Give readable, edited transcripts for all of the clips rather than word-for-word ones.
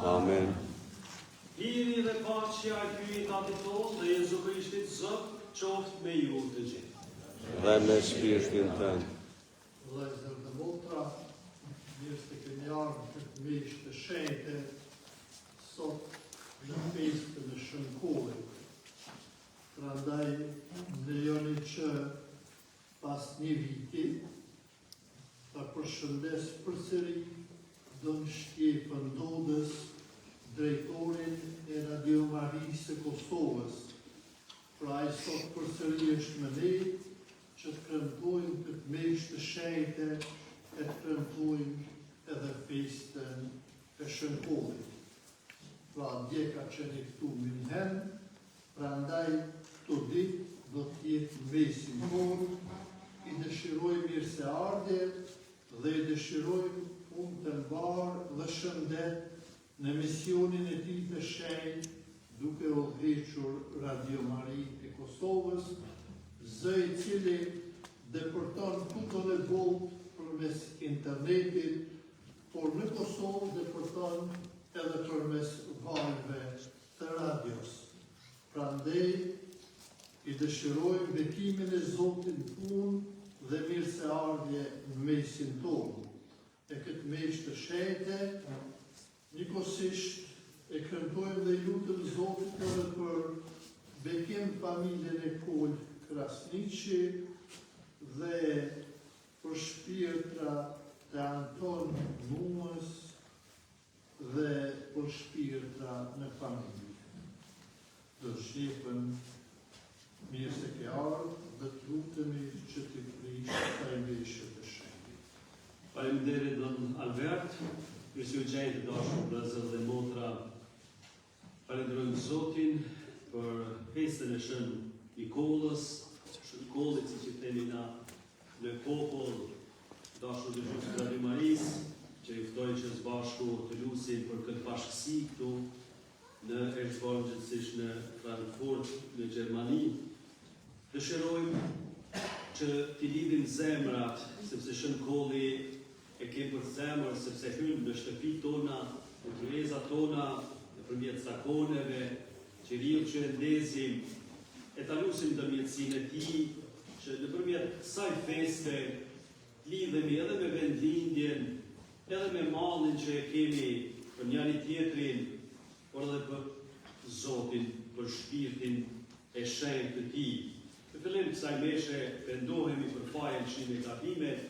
Amen. Hiri dhe paqja e Kryetit tonë dhe Jezu Krishtit Zot qoftë me ju të gjithë. Dhe me shpirtin tënd. Vëllezër dhe motra, mirë se keni ardhur këtë mish të shenjtë sot në festën e Shënkullit. Prandaj lejoni që pas një viti ta përshëndes përsëri Don Shqipën Dodës, drejtorin e Radio Marisë së Kosovës. Pra ai sot përsëri është me ne që të kremtojmë këtë mish të shenjtë e të kremtojmë edhe festën e shënkollit. Pra dje ka qenë këtu Münhen, prandaj këto ditë do t'jetë mesin tonë, i dëshiroj mirëseardhje dhe i dëshiroj punë të mbarë dhe shëndet në misionin e tij të shenjtë, duke udhëhequr Radio Mari e Kosovës, zë i cili depërton kudo në botë përmes internetit, por në Kosovë depërton edhe përmes valëve të radios. Prandaj i dëshirojmë betimin e Zotit në punë dhe mirëseardhje në mesin tonë. E këtë mes të shenjtë, njëkohësisht e kërkojmë dhe lutëm Zotit edhe për bekim familjen e Kol Krasniqi dhe për shpirtra të Anton Numës dhe për shpirtra në familje. Dhe shqipën mirë se ke ardhur dhe të lutemi që t'i prish taj meshët e shenjtë. Faleminderit Don Albert, mirësi u gjejtë dashur vëllezër dhe motra. Falenderojmë Zotin për festën e Shën Nikolës, shënkollit si që themi na në popull dashur të gjysmë të Radio Maris, që i ftoj që së bashku të lusin për këtë bashkësi këtu në Erzborn, gjithësisht në Frankfurt, në Gjermani. Dëshirojmë që t'i lidhim zemrat, sepse shënkolli e kemë për zemër, sepse hynë në shtëpi tona, në kryeza tona, në përmjet zakoneve, që riu që ndezim, e ta lusim ndërmjetësinë e tij, që në përmjet kësaj feste lidhemi edhe me vendlindjen, edhe me mallin që e kemi për njëri tjetrin, por edhe për Zotin, për shpirtin e shenjtë të tij. Në fillim kësaj meshe pendohemi për fajën shime e gabimet,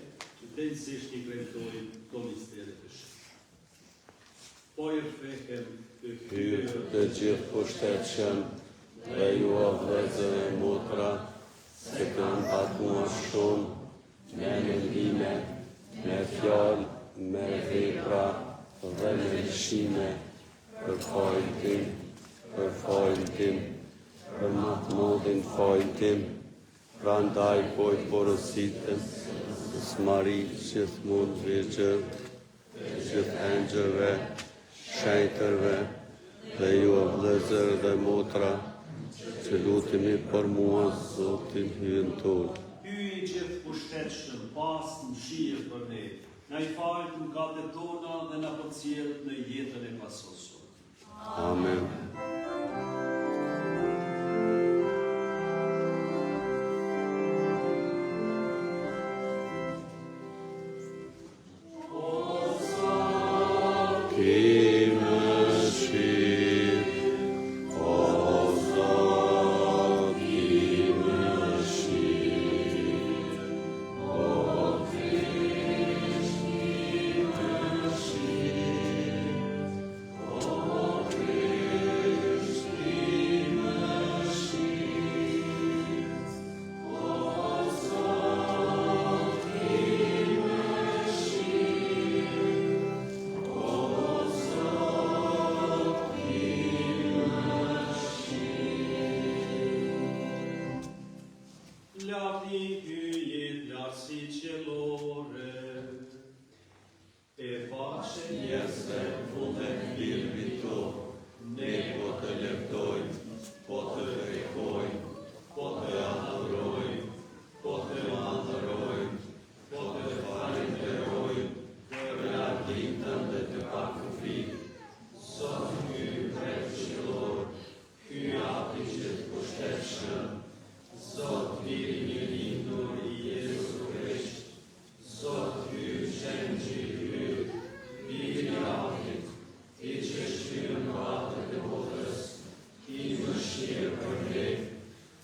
që thelësisht i kremtojnë do misteret të shenjtë. Pojër fekem Hyrë të gjithë pushtetshëm dhe ju o vëllezër e motra, se kanë patuar shumë, me mendime, me fjalë, me vepra dhe me lëshime, për fajin tim, për Mahmudin fajin tim, prandaj po i porositem, Mari gjithmonë Virgjën, gjithë engjëve, shenjtërve dhe ju o vëllezër dhe motra, që lutemi për mua, Zotin hyjën tonë. Hyj gjithë pushtetshëm, pas në shirë për ne, na i falë të mëkatet tona dhe na përcjell në jetën e pasosur. Amen.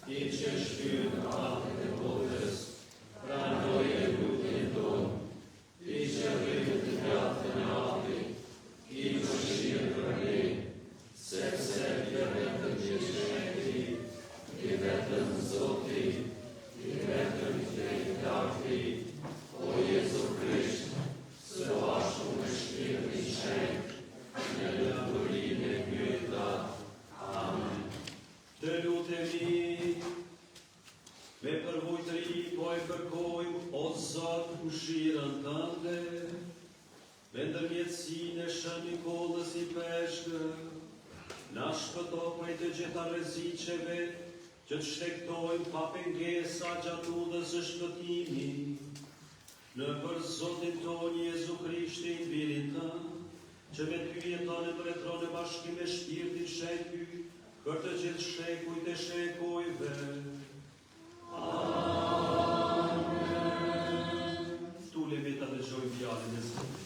I që shpyrë kërkojmë, o Zot, mëshirën tënde, me ndërmjetësinë e Shën Nikolës i Peshkët, na shpëto prej të gjitha rreziqeve që të shtektojmë pa pengesa gjatë udhës së shpëtimit, në për Zotin tonë Jezu Krishtin, birin tënd, që me ty jeton e mbretëron në bashkim me shpirtin shenjtë për të gjithë shekujt e shekujve. Amen. Tulemi ta dëgjojmë fjalën e Zotit.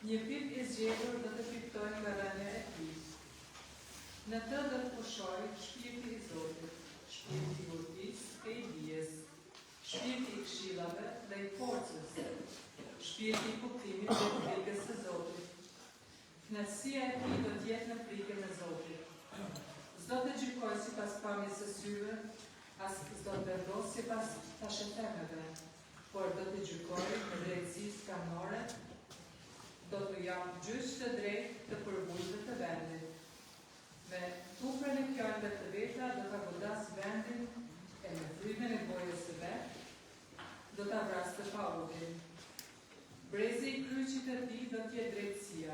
Një pip I zgjedhur do të fitojnë nga rënia e tij. Në të do të pushoj shpirti I Zotit, shpirti I urtisë e I dijes, shpirti I këshillave dhe I forcës, shpirti I kuptimit dhe I frikës së Zotit. Kënaqësia e tij do të jetë në frikën e Zotit. S'do të gjykoj sipas pamjes së syve, as s'do të vendos sipas tashetemeve, por do të gjykoj në drejtësi skanore. Do të jam gjyq të drejtë të përbujtëve të vendit. Me tufrën e fjallëve të veta do ta godas vendin e me frymën e gojës së vet do ta vras të paudhin. Brezi I kryqit të tij do të jetë drejtësia.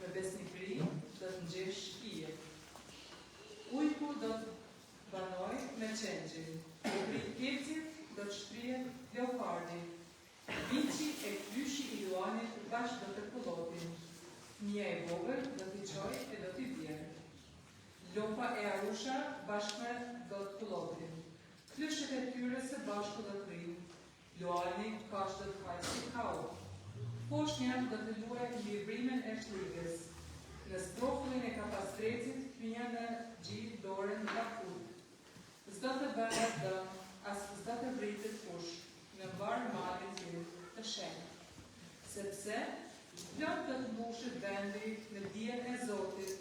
Me besnikëri do të ngjesh hije. Ujku do të banoj me qenxhin. Pri kecit do të shtrihet leopardi. Vici e plyshi I luanit bashkë do të kullotin. Mia e vogël do t'i qoj e do t'i vjen. Lopa e arusha bashkë do të kullotin. Klyshet e tyre së bashku do t'rin. Luani kash do t'haj si kau. Poshnja do të luaj mbi vrimen e shlligës. Në strofullin e kapastrecit hyja në gjithë dorën nga fut. S'do të bëhet dëm, as s'do të vritet kush. Në varë malin të shenjtë, sepse plot do të mbushet vendi në dijen e Zotit,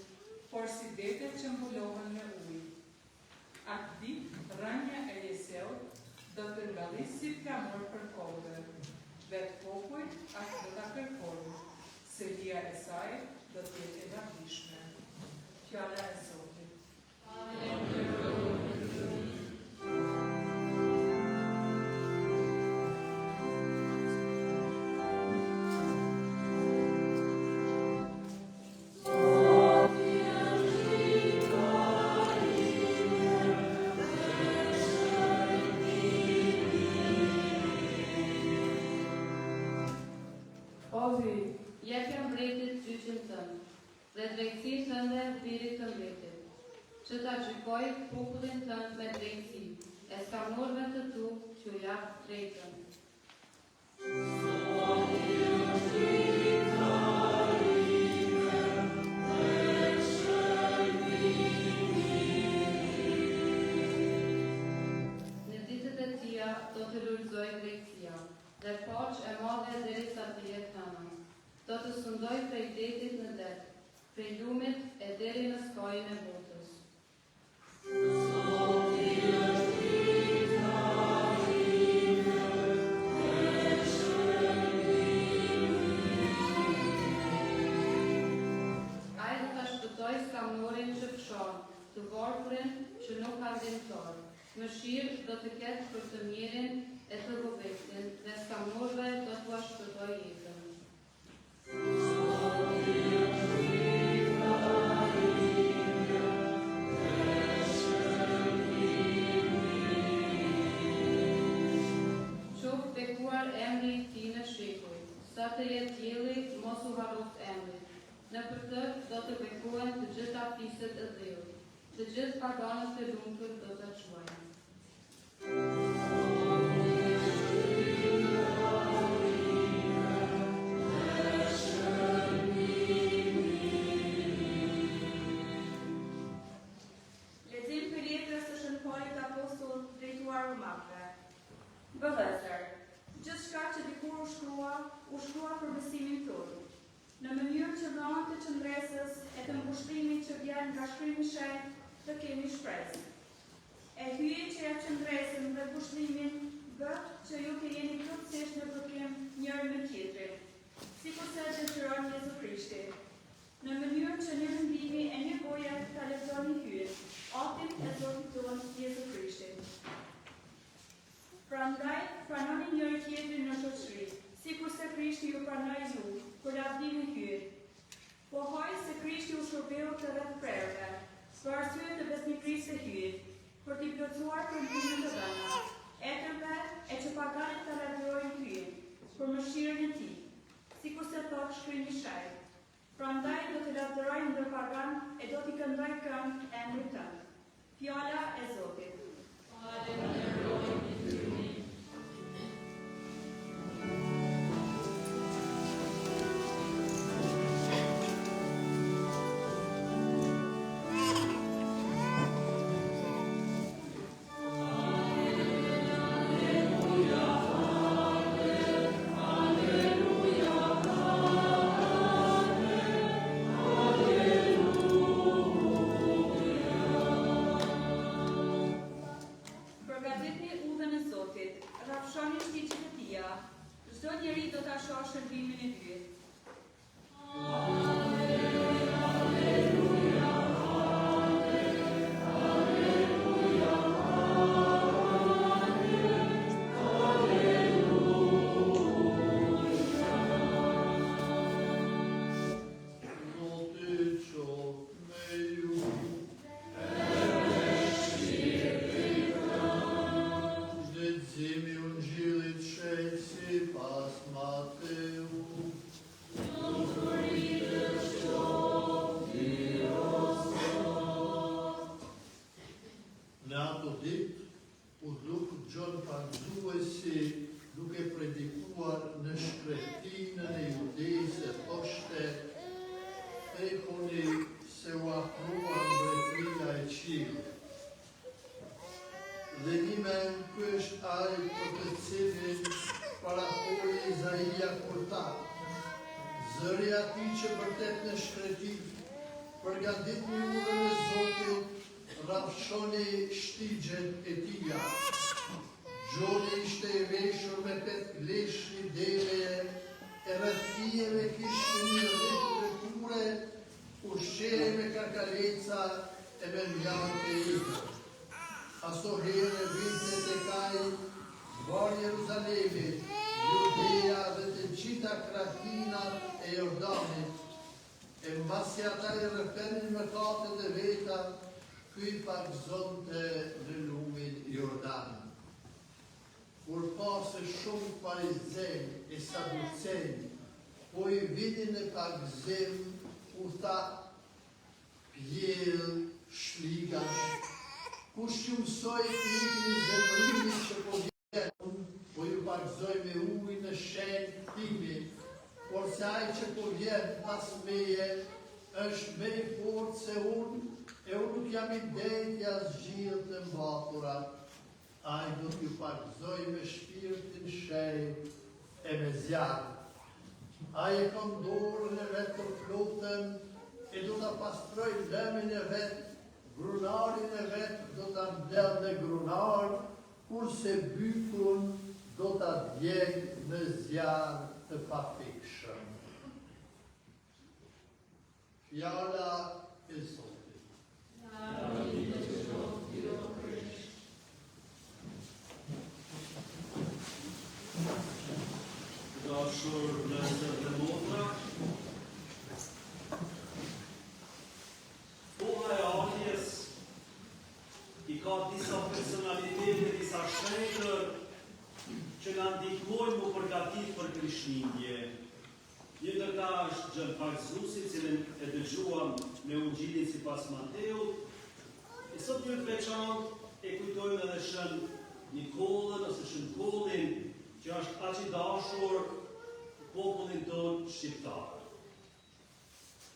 por si detet që mbullohen me ujë. Atë ditë, rënja e Jeseut do të ngallis si flamur për kohëve, vetë popujt atë do ta kërkojnë, se hija e saj do të jetë e lavdishme. Fjala e Zotit. Amen. Jepja mbretit gjyqin tënd, dhe drejtësi tënde birit të mbretit, që ta gjykoj popullin tënd me drejtësi, e skanorëve të tu që jap drejtën. Në ditët e tia do të lulëzoj drejtësia, dhe paqë e madhe derisa të jetë nëna. Do të sundoj prej detit në det, prej lumit e deri në skajin e botës. Ai do ta shpëtoj skamnorin që fshon, të varfrin që nuk ka ndimtar. Mëshirë do të ketë për të mirin e të gobetin, dhe skamnorëve do t'ua shpëtoj jetën. Qoftë bekuar emri I tij në shekuj, sa të jetë dielli mos u harroft emri. Në për të do të bekuhen të gjitha fiset e dheut, të gjithë paganët e lumtur do të quajnë. Vëllezër, gjithçka që dikur u shkrua për besimin tonë. Në të mbushlimit që vjen nga Shkrimi i Shenjtë të kemi shpresë. E hyen që ja qëndresën dhe mbushlimin bët që ju të jeni plotësisht në përkim njëri me tjetrin, sikurse dëshiron Jezu Krishti, në mënyrë që një rëndimi e një goje ta lexoni hyen, atin e Zotit tonë Jezu Krishti. Prandaj, pranoni njëri tjetrin në shoqëri, sikurse Krishti ju pranoi ju për lavdimin hyen. Pohoj se Krishti u shërbeu të rreth prerëve, për arsye të besnikërisë së hyen, për t'i plotësuar premtimin të dhëna, etërve e që paganët të lavdërojnë hyen, për mëshirën e tij, sikurse thot Shkrimi i Shenjtë. Prandaj do të lavdërojnë ndër paganë e do t'i këndojnë këngë emrit tënd. Fjala e Zotit.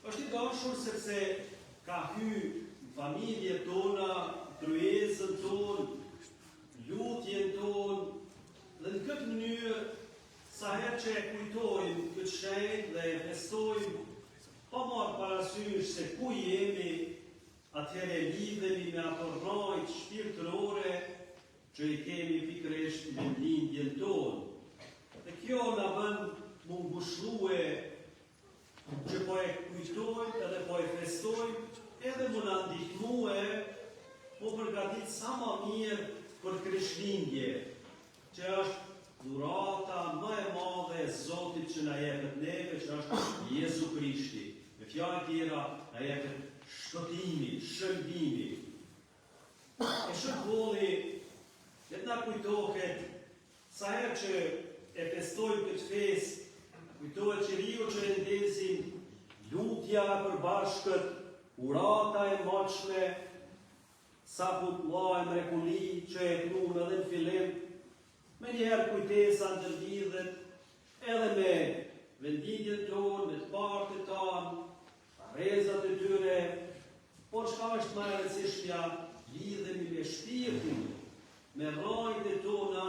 Është i dashur sepse ka hyrë familje tona, kryesën tonë, lutjen tonë, dhe në këtë mënyrë, sa herë që e kujtojmë këtë shenjë dhe e festojmë, pa marrë parasysh parasysh se ku jemi, atëherë lidhemi me ato rrojt shpirtërore që i kemi pikërisht me lindjen tonë. Dhe kjo na bën mu ngushëllue që po e kujtojmë edhe po e festojmë, edhe mu na ndihmue po përgatit sa më mirë për Krishtlindje, që është dhurata më e madhe e Zotit që na jepet neve, që është Jezu Krishti. Me fjalë tjera, na jepet shpëtimi, shërbimi. E shërboli, dhe të na kujtohet, sa herë që e festojmë këtë festë, kujtohet që riu që e ndezin, lutja e përbashkët, urata e moqme, sa putlla e mrekulli që e knunë edhe në fillim, me njerë kujtesa në të lidhet edhe me venditjen tonë, me të partë tanë, rezat e tyre, por çka është më e rëndësishmja, lidhemi me shpirtin, me rrojt e tona,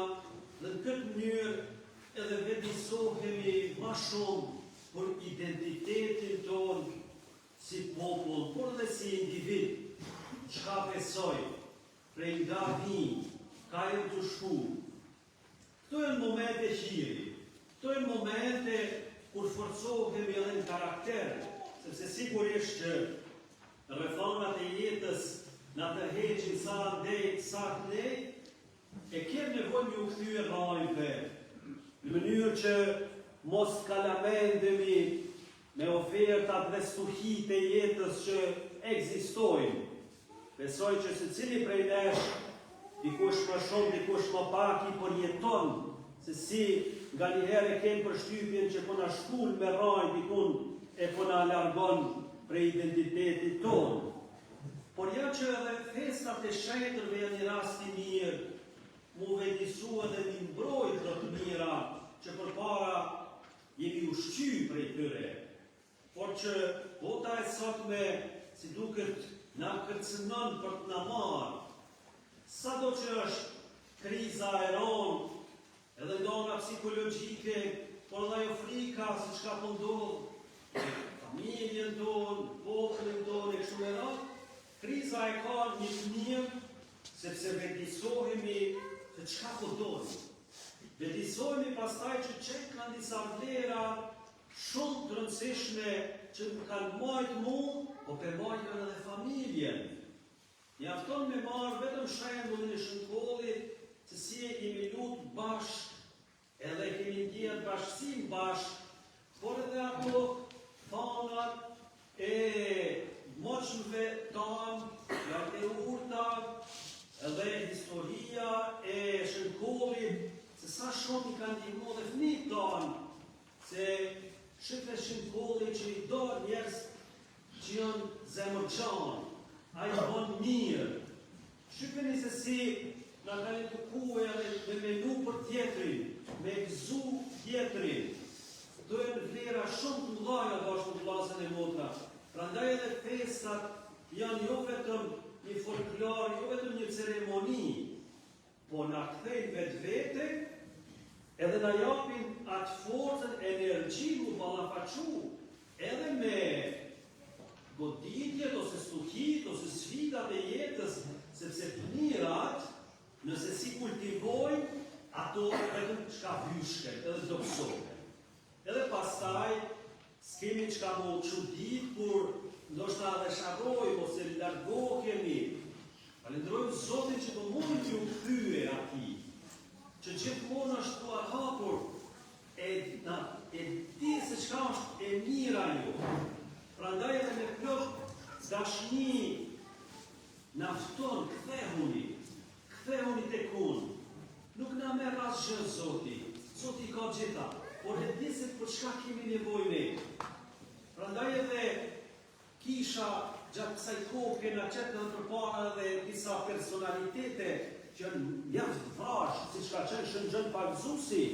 dhe në këtë mënyrë edhe vedisohemi më shumë për identitetin tonë si popull, por dhe si individ, çka besoj, prej nga vim, ka e të shku. Këto e në momente hiri, këto e në momente kur forcohemi edhe në karakter, sepse sigurisht që rrethonat e jetës na tërheqin sa ndej, sa ndej, e kemë nevojë me u kthye rrojve, në mënyrë që mos kalamendemi me ofertat dhe stuhit e jetës që ekzistojnë. Besoj që secili prej nesh, dikush më shumë, dikush më pak, i përjeton se si nga njëherë e kemë përshtypjen që po na shkull me rraj, dikun e po na largon prej identitetit tonë. Por ja që edhe festat e shenjtërve janë një rast i mirë, mu vendisu edhe një mbrojt do të mira, që përpara jemi ushqy prej tyre. Por që bota e sotme, si duket, na kërcënon për të na marrë. Sa do që është kriza e ronë, edhe ndona psikologjike, por dhe jo frika se çka po ndodh, familjen tonë, popullin tonë, e kështu me radhë, kriza e ka një të mirë, sepse vendisohemi se çka po ndodh. Vendisohemi pastaj që kanë disa vlera shumë të rëndësishme që më kanë majtë mu, po pe majtë edhe familjen. Mjafton me marrë vetëm shembullin e shkollit, se si e kemi lutë bashkë, edhe kemi ndjenë bashkësim bashkë, por edhe ato fanat e moqmëve tanë, janë e urta, edhe historia e shkollit, se sa shumë i kanë ndihmu dhe fëmijët tanë, se shifre shkollit që i do njerëz që janë zemërçanë, a i bon mirë. Shqipëni se si nga ka edukuar edhe me menu për tjetrin, me gëzu tjetrin. Do e në vlera shumë të mëdha bashkë të vllazën e motra. Prandaj edhe festat janë jo vetëm një folklor, jo vetëm një ceremoni, po na kthejnë vetvete, edhe na japin atë forcën, energji mu ballafaqu, edhe me goditjet, ose stuhit, ose sfidat e jetës, sepse fëmirat, nëse si kultivojnë, ato vetëm çka vyshken, edhe dobësohen. Edhe pastaj, s'kemi çka më çudit, kur ndoshta edhe sharrojmë, ose largohemi. Falenderojmë Zotin që do mundim t'ju kthye atij, që gjithmonë është tuar hapur, e di se çka është e mira ju. Prandaj edhe me plot dashni na fton, kthehuni tek unë. Nuk na merr asgjë Zoti. Zoti ka gjitha, por e di se për çka kemi nevojë ne. Prandaj edhe kisha gjatë kësaj kohë kena qenë edhe përpara edhe disa personalitete që janë jashtë vash, siç ka qenë Shënxhën Pagzusi,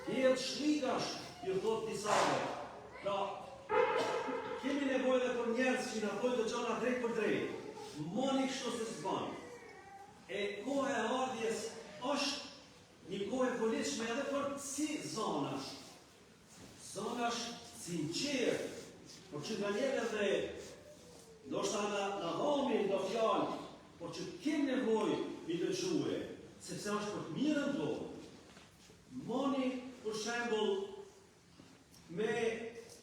jetë shligash, ju thot disave. Pra, kemi nevojë edhe për njerëz që na thojnë të gjëra drejt për drejt. Moni kështu se s'ban. E koha e ardhjes është një kohë e volitshme edhe për si zonash. Zonash sinqert, për që nga njerë edhe ndoshta na homi do fjalë, por që kem nevojë mi dëgjue, sepse është për të mirën tonë. Moni, për shembull, me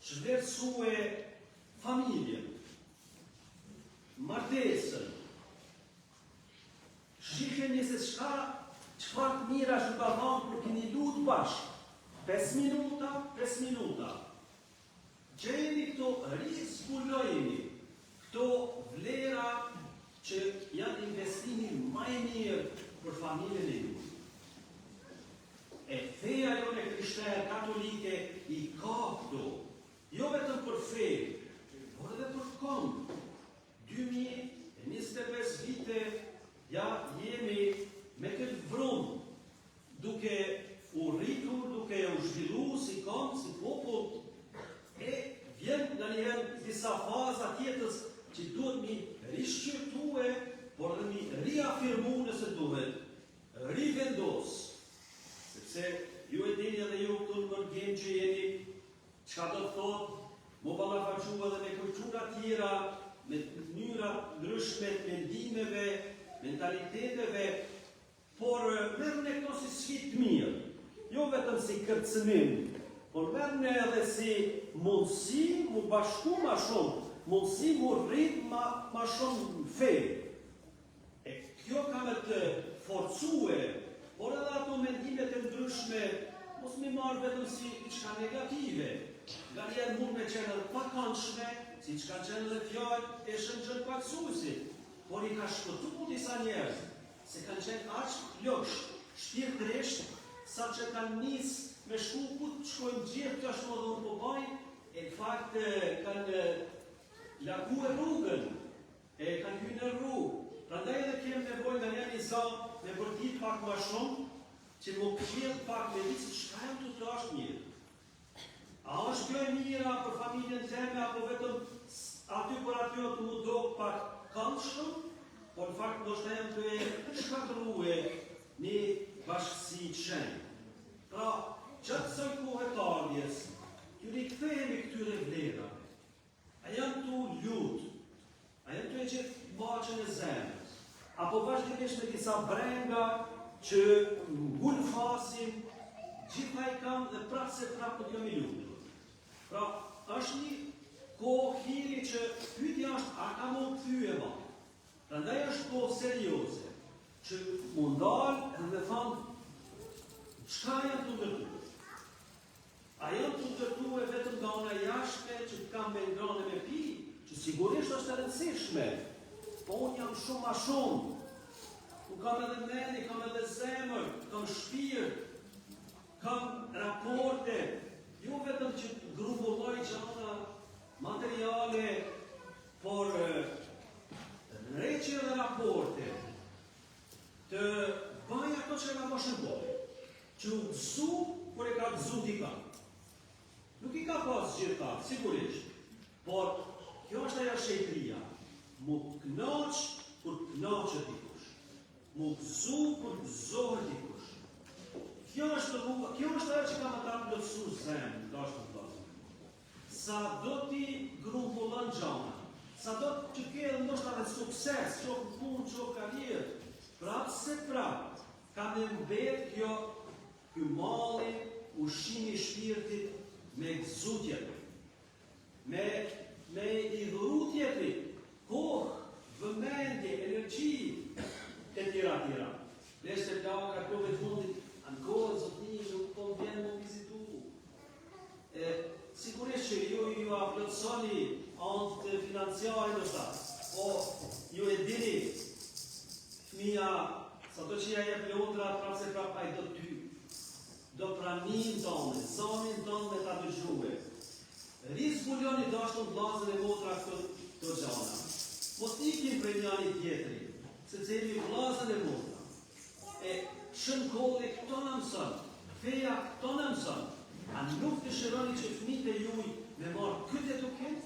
çvlerësue familjen, martesën, shiheni se çfarë të mira është ka dhënë kur keni lutë bashkë. 5 minuta. Gjeni këto, rizbulojeni këto vlera që janë investimi më i mirë për familjen e ju. E feja jone krishtere katolike i ka këto, jo vetëm për fe, por edhe për kënd. 2025 vite ja jemi me këtë vrum, duke u rritur, duke u zhvillu si kënd, si popull, e vjen nga njëherë disa faza tjetës që duhet mi rishqyrtue, por dhe mi riafirmu nëse duhet, rivendos. Sepse ju e dini edhe ju këtu në mërgim që jeni, qka do të thot, mo ballafaqu edhe me kultura tjera, me mënyra ndryshme të mendimeve, mentaliteteve, por merrni e këto si sfidë të mirë, jo vetëm si kërcënim, por merrni edhe si mundësi mu bashku ma shumë, mundësi mu rrit ma shumë në fe. E kjo ka me të forcue, por edhe ato mendimet e ndryshme, mos mi marrë vetëm si diçka negative. Nga njerë mund me qenë edhe pakëndshme, si që ka qenë dhe fjallë e Shëngjën Paksuesit, por i ka shpëtu disa njerëz, se kanë qenë aq lëksh, shpirtërisht, sa që kanë nis me shku ku të shkojnë gjithë të ashtë më dhënë po bajnë, e në fakt kanë lagu e rrugën, e kanë hyrë në rrugë. Prandaj edhe kemë nevojë nga një zanë me bërtit pak ma shumë, që më pëshirë pak me ditë se çka jam të është mirë. A është kjo e mira për familjen teme, apo vetëm aty për aty të mu do pak këndshëm, por në fakt ndoshta jam të e shkatrue një bashkësi të shenjtë. Pra, gjatë së kohë të ardhjes, ju rikthehemi këtyre vlerave. A janë tu lutë, a janë tu e gjithë baqën e zemrës, apo vazhdimisht me disa brenga që ngulfasin, gjitha i kam dhe prapë se prapë nuk jam i lutur. Pra, është një kohë hiri që pyetja është, a ka më kthye ma? Prandaj është kohë serioze, që mundal dhe thonë, çka janë të ndërtu? A janë të ndërtu e vetëm nga ona jashme që të kam me ngrane me pi, që sigurisht është e rëndësishme, po unë jam shumë ma shumë. Unë kam edhe mendi, kam edhe zemër, kam shpirt, kam raporte, jo vetëm që të grumbulloj gjana materiale, por rreqje dhe raporte, të bëj ato që nga më shëmboj, që u gëzu, kur e ka gëzu dika. Nuk i ka pas gjitha, sigurisht, por kjo është ajo shejtëria, mu kënaq kur kënaqet dikush, mu gëzu kur gëzohet dikush. Kjo është ajo që ka më ta plotësu zemrën, dashur vëllezër. Sa do ti grumbullon gjana, sa do të ke ndoshta edhe sukses, qoftë punë, qoftë karrierë, prapë se prapë, ka me mbet kjo malli, ushqimi i shpirtit me gëzu tjetër, me i dhuru tjetrit, kohë, vëmendje, energji, e tjera. Leshte plaka kove të fundit, anë kohë, zotni, nuk po vjen më vizitu. Sigurisht që ju aplotësoni anë financiare në shtatë, po ju e dini, fëmija, sa do që ja jep leotra, prapë se prapë ai do ty, do pranin tonë, zonin tonë me ta dëgjue. Rizbuljoni dashur vllazën e motra këto gjana. Mos ikim prej njëri tjetri, se cili vllazën e motra. E shënkolli këto në mësën, feja këto në mësën. A nuk dëshironi që fëmijët e juaj me marrë këtë eduket,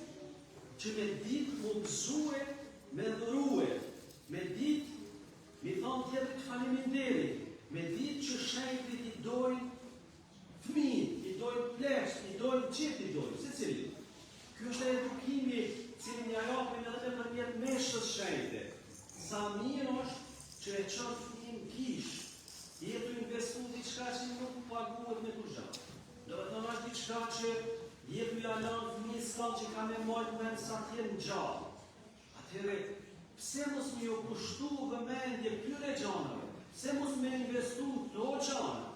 që me ditë mu gëzue, me dhurue, me ditë, mi thonë tjetërit faleminderit, me ditë që shenjtit i dojnë fëmijët, i dojnë plesht, i dojnë gjithë i dojnë, se cili. Kjo është edukim veshës shenjte, sa mirë është që e qënë fëmin kish, jetu investu diçka që nuk paguhet me kurgja. Do të thonë është diçka që jetu janë fëmin s'kan që ka me mojtë me sa tjenë gjallë. Atëhere, pse mos me jo kushtu vëmendje këtyre gjanëve? Pse mos me investu këto gjanë?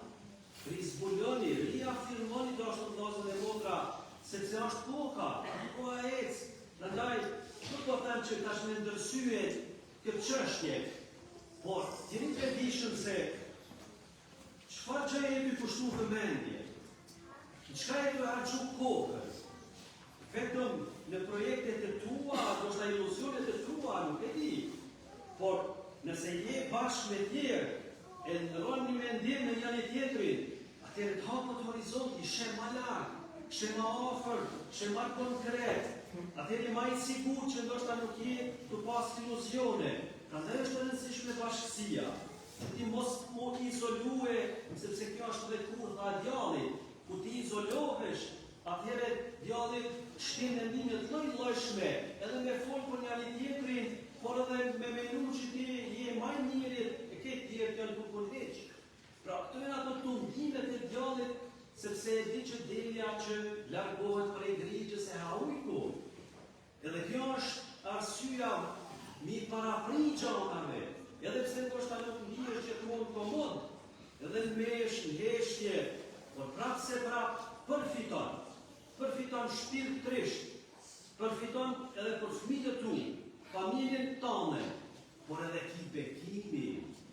Rizbuloni, riafirmoni të është të vllazën e motra, sepse është koka ecë. Prandaj, nuk po them që tash me ndërsyet këtë çështje, por jeni të dishëm se çfarë gjë jemi kushtu vëmendje, çka e të harxhu kokën, vetëm në projektet e tua, ndoshta ilusionet e tua, nuk e di, por nëse je bashkë me tjerë, e ndërron një mendim me njëri tjetrin, atëherë të hapët horizonti, shë ma larg, shë ma afër, shë ma konkret, atëherë ma i sigur që ndoshta nuk je të pas ilusione. Prandaj është e rëndësishme bashkësia. Ti mos mo izolue, sepse kjo është dhe kurtha e djallit. Ku ti izolohesh, atëherë djalli shtin mendimet lloj-llojshme, edhe me fol për njëri tjetrin, por edhe me menu që ti je më i miri e ke tjerë janë të përveç. Pra, këto janë ato tundimet e djallit, sepse e di që delja që largohet prej grigjës e haujku. Edhe kjo është arsyeja mi parapri gjanave, edhe pse ndoshta nuk ndihesh gjithmonë komod, edhe në mesh, në heshtje, por prapë se prapë përfiton. Përfiton shpirtërisht, përfiton edhe për fëmijët tu, familjen tënde, por edhe ki bekimi,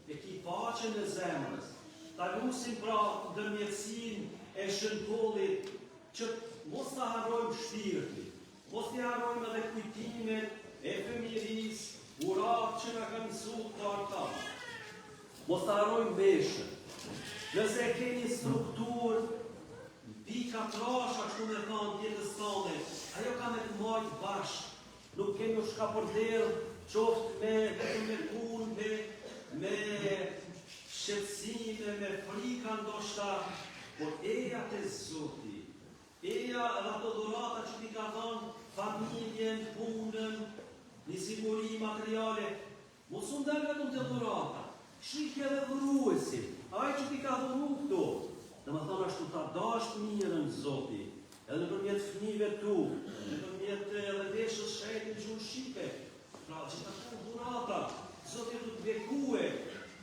e ki paqen e zemrës. Ta lusim pra ndërmjetësinë e shënkollit që mos ta harrojmë shpirtin, mos të harrojmë edhe kujtimet e fëmijërisë, urat që na ka mësuar parta. Mos ta harrojmë veshën. Nëse ke një strukturë, pika trasha, kështu me thonë tjetës tënde, ajo ka me të majtë bashkë. Nuk kemi u shka përdel, qoftë me punë, me shqetësime, me frika ndoshta, por eja të Zoti, eja edhe ato dhurata që ti ka dhënë, familjen, punën, një siguri materiale, mos u ndal vetëm të dhurata, shikje edhe dhuruesin, ai që ti ka dhuru këto, dhe më thonë ashtu ta dash mirën Zoti, edhe nëpërmjet fëmijëve tu, nëpërmjet edhe veshës shenjtë në gjuhë shqipe, pra që ta kanë dhurata, Zoti do të bekue,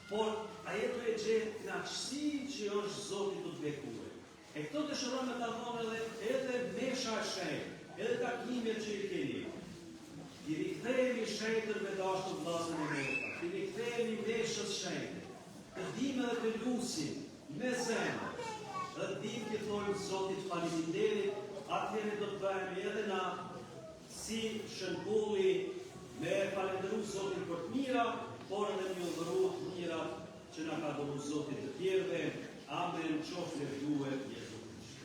por ajo e gjetë kënaqësi që është Zoti do të bekue. E këto dëshirojmë ta thonë edhe mesha e shenjtë, edhe takimet që i keni. I rikthehemi shenjtën me dashur vllazën e motra, i rikthehemi meshës shenjtë, të dimë edhe të lusim me zemër, dhe dimë të thojmë Zotit faleminderit, atëherë do të bëhemi edhe na si shënkulli me falendëru Zotin për të mira, por edhe një dhuru të mira që na ka dhuru Zotit të tjerëve. Amen, qoftë në duhet Jezu Krisht.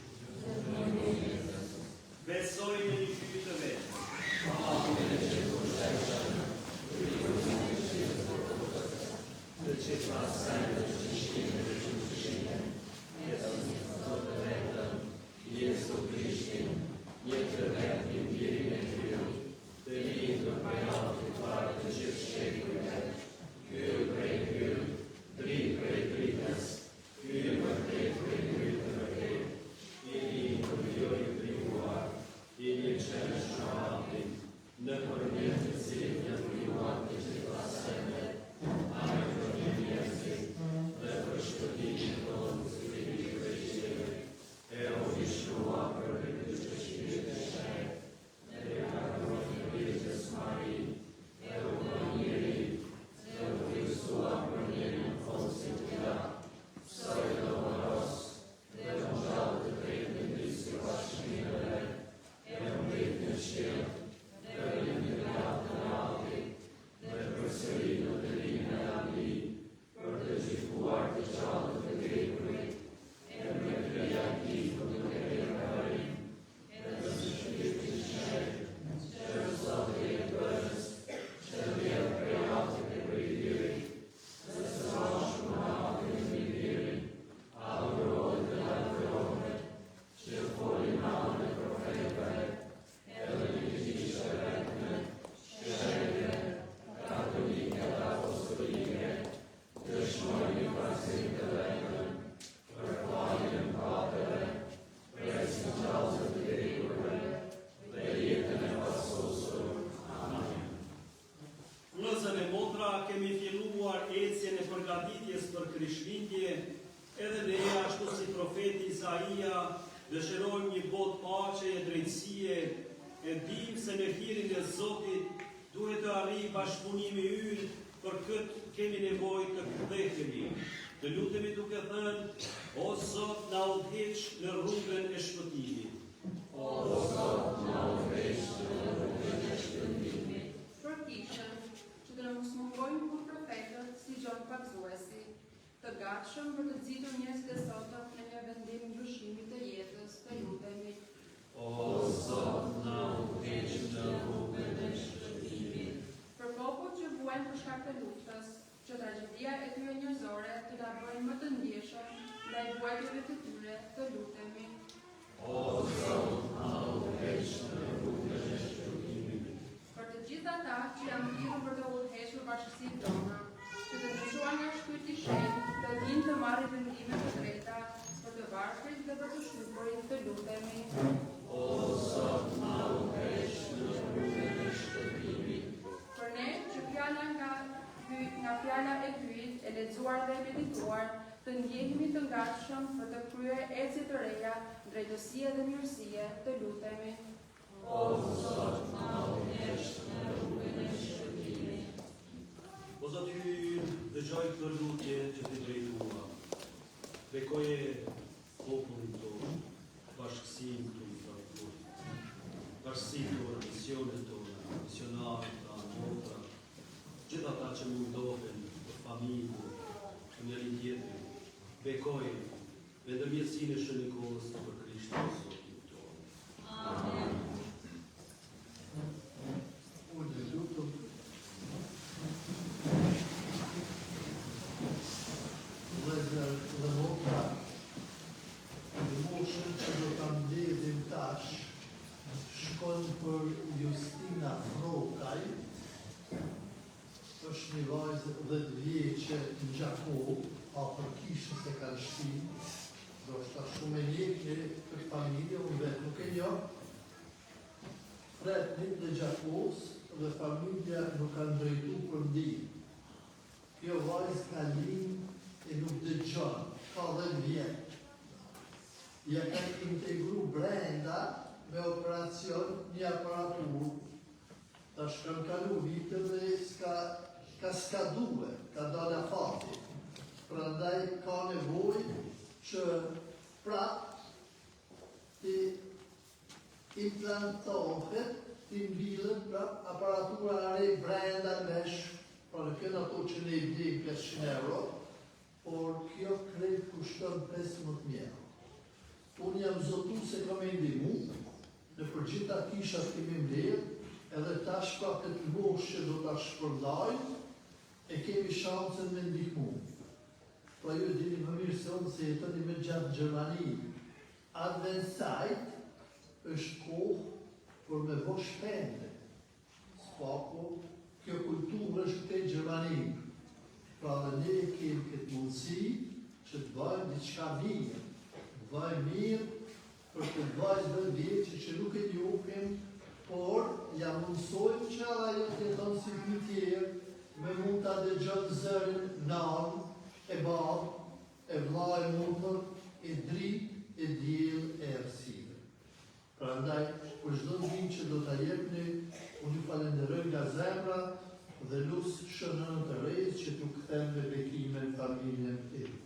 Besojmë një fytyrë të vetë. e dim se me hirin e Zotit duhet të arrijë bashkëpunimi ynë, për këtë kemi nevojë të kthehemi. Të lutemi duke thënë: O Zot, na udhëheq në rrugën e shpëtimit. Për kishën që të na mos mungojnë kur profetët si gjon pagzuesi, të gatshëm për të nxitur njerëzit e sotëm në një vendim ndryshimi të jetës, të lutemi. Për popull që vuajnë për shkak të luftës, që tragjedia e tyre njerëzore të na bëjnë më të ndjeshëm ndaj vuajtjeve të tyre, të lutemi. Për të gjithë ata që janë lidhur për të udhëhequr bashkësitë tona, që të ndryshuar nga Shpirti i Shenjtë, të dinë të marrin vendime të drejta për të varfrit dhe për të shtypurin, të lutemi. Për ne që fjala nga fjala e hyjt, e lexuar dhe e medituar, të ndjehemi të ngatshëm për të kryer ecje të reja, drejtësie dhe mirësie, të lutemi. O Zoti ynë, dëgjoj këtë lutje që të drejtua. Bekoje popullin tonë, bashkësinë tonë, bashkësinë tonë, misionet tonë, misionarët tanë, motra, gjithë ata që mundohen për familje, për njëri tjetrin. Bekoje me ndërmjetësinë e shënikohës për Krishtin Zotin tonë. Amen. Unë lutem vëllezër dhe motra, moshën që do ta mbledhim tash shkon për Justina Frokaj, është një vajzë 10 vjeçe në Gjakov, afër kishës e Kalshtin, do shta shumë e njekje për familje, unë vetë nuk e njoh. Fretnit dhe Gjakovës dhe familja nuk kanë drejtu për ndihmë. Kjo vajzë ka linë e nuk dëgjon, ka 10 vjetë. Ja ka integru brenda me operacion një aparatur. Ta shkën kalu vite dhe ka skadue, ka dalë afati. Prandaj ka nevoj që prap të implantohet, të mbilën prap aparatura are brenda mesh, pra në kënë ato që ne i vdim 500 euro, por kjo krejt kushton 15.000 euro. Unë jam zotu se kam e ndimu, në përgjita kishat kemi mbledh, edhe tash pa këtë moshë që do ta shpërndajnë, e kemi shansën me ndihmu. Pra ju dini më mirë se unë se jetoni me gjatë Gjermani. Advent është kohë për me bo shpende. Spako, kjo kulturë është te Gjermani. Pra dhe ne kemi këtë mundësi që të bëjmë diçka mirë. Bëjmë mirë për të vajzëve vjeçë që nuk e njohim, por ja mundsojmë që ajo të jeton si një tjerë, me mund ta dëgjon zërin nanë, e babë, e vlla e mundër, e dritë, e diell, e errësire. Prandaj, për çdo ndihmë që do ta jepni, unë ju falenderoj nga zemra dhe lut shënën të rejtë që t'u kthem me bekime në familjen e ju.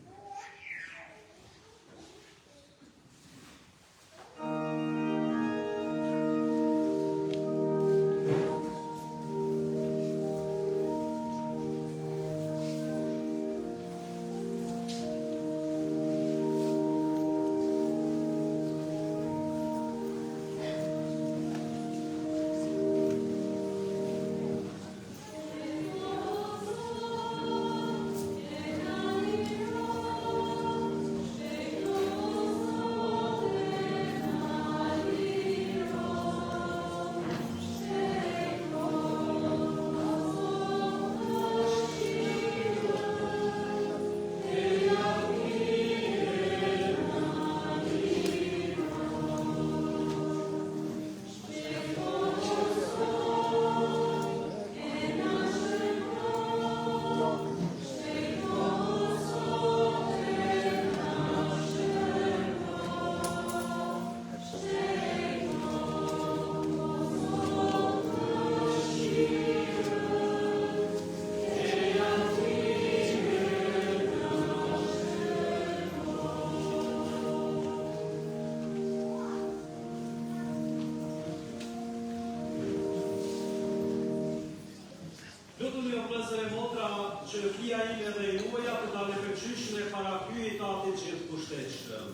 vëllezër e motra, që flia ime dhe juaja për ta lëpërqyshme para pyet atit që të pushtetshëm.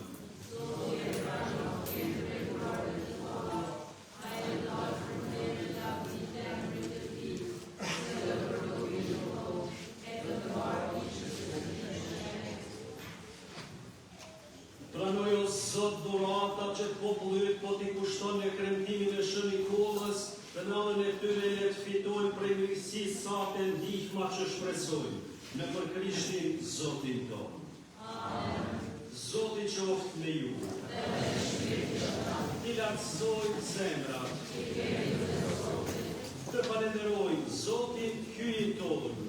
Pranoj o Zot durata që të popullit po t'i kushton në kremtimin e Shën Nikolës, dhe nallën e tyre le të fitojnë prej mirësisë sa të ndihma që shpresojnë në për Krishtin Zotin tonë. Amen. Zoti qoftë me ju. T'i lartësojnë zemrat. Të falenderojnë Zotin hyjin tonë.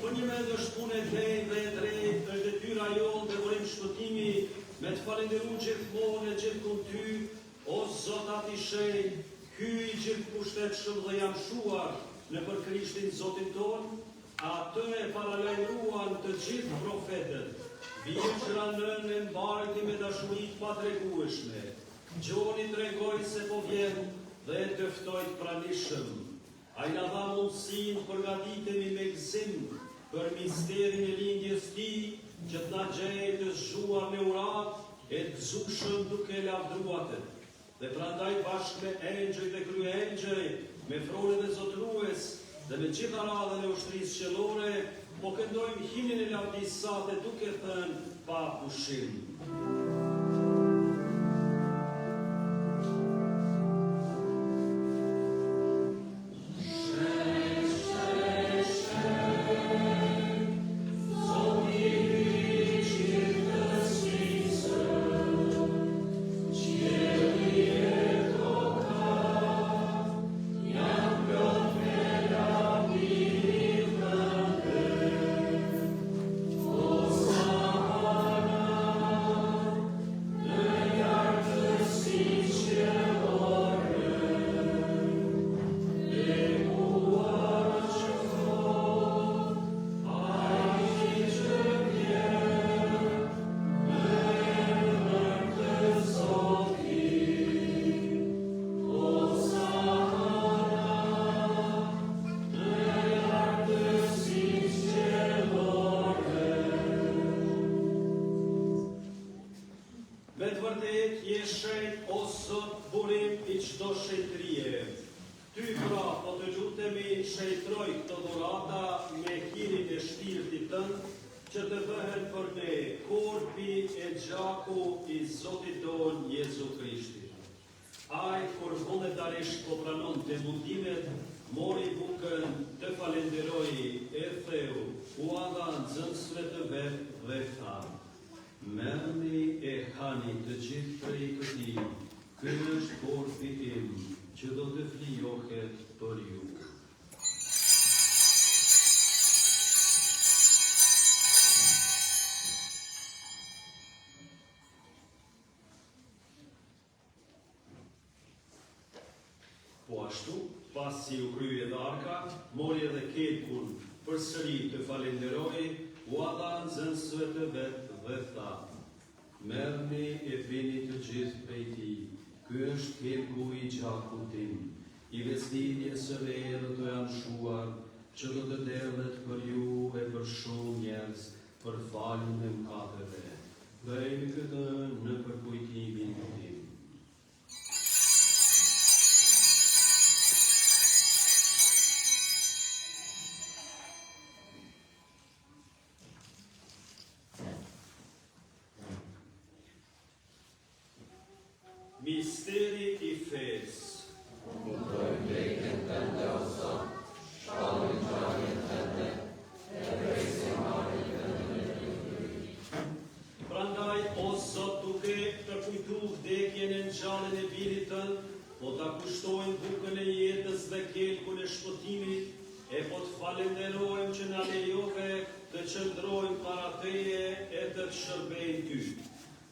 Po një me dhe është punë e drejtë dhe e drejtë, është detyra jonë dhe vorim shpëtimi me të falenderu gjithmonë e gjithkund ty, o Zot ati shenjtë, hyj gjithë pushtetshëm dhe jam shuar në për Krishtin Zotin tonë, atë e paralajmëruan të gjithë profetët, Vjeshtra nën e mbarti me dashurit patregueshme. Gjoni tregoj se po vjen dhe e dëftojt pranishëm. A i na dha mundësin përgatitemi me gëzim për misterin e lindjes ti, që të na gjej të zhuar në urat e të gëzushëm duke lavdruatet. Dhe prandaj bashkë me engjëj dhe kryengjëj, me frone dhe zotrues, dhe me gjitha radhën e ushtrisë qellore, po këndojmë himnin e lavdisate duke thënë pa pushim. Po ashtu, pasi u krye dharka, mori edhe kepkun përsëri të falenderoi, u dha nxënësve të vet dhe tha: merrni e pini të gjithë prej tij. Ky është kepku i gjakut tim, i vestinjes së re dhe të anshuar, që do të derlet për ju e për shumë njerëz për faljen e mëkateve. Bëjmë këtë në përkujtimin tim. Misteri i fesë. Kuptojmë vdekjen tënde, o Zot, shpallin ngjarjen tënde, e presim marrjen tënde në ty. Prandaj, o Zot, duke të kujtu vdekjen e ngjarjen e birit tënd, po ta kushtojmë bukën e jetës dhe kelkun e shpëtimit, e po të falenderojmë që na lejove të qëndrojmë para teje e të të shërbejmë ty.